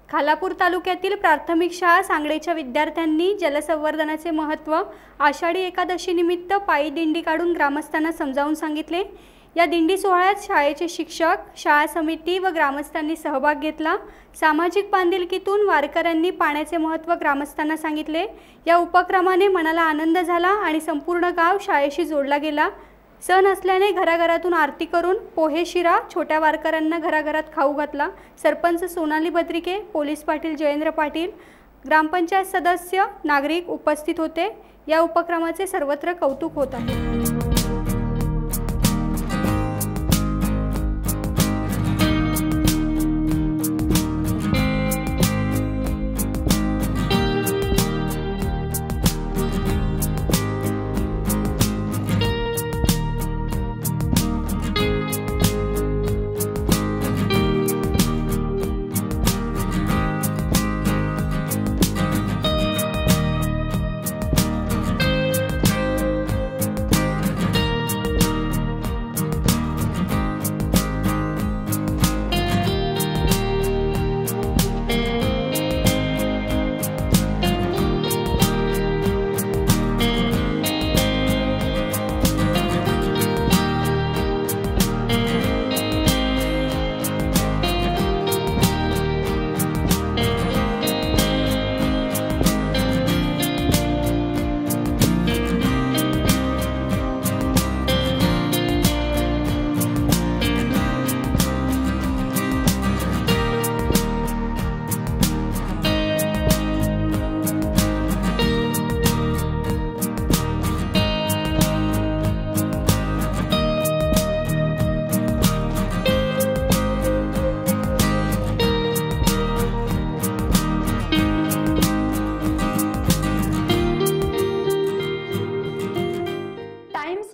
खालापूर तालुक्यातील प्राथमिक शाळा सांगडेच्या विद्यार्थ्यांनी जलसंवर्धनाचे महत्त्व आषाढी एकादशी निमित्त पायी दिंडी काढून ग्रामस्थांना समजावून सांगितले। या दिंडी सोहळ्यात शाळेचे शिक्षक, शाळा समिती व ग्रामस्थांनी सहभाग घेतला। सामाजिक बांधिलकीतून वारकऱ्यांनी पाण्याचे महत्त्व ग्रामस्थांना सांगितले। या उपक्रमाने मनाला आनंद झाला आणि संपूर्ण गाव शाळेशी जोडला गेला। सण असल्याने घराघरातून आरती करून पोहे शिरा छोट्या वारकऱ्यांना घराघरात खाऊ घातला। सरपंच सोनाली बद्रिके, पोलीस पाटील जयेंद्र पाटील, ग्रामपंचायत सदस्य, नागरिक उपस्थित होते। या उपक्रमाचे सर्वत्र कौतुक होत आहे।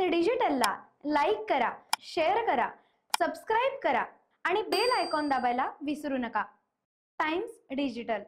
डिजिटलला लाईक करा, शेअर करा, सबस्क्राइब करा आणि बेल आयकॉन दाबायला विसरू नका। Times digital.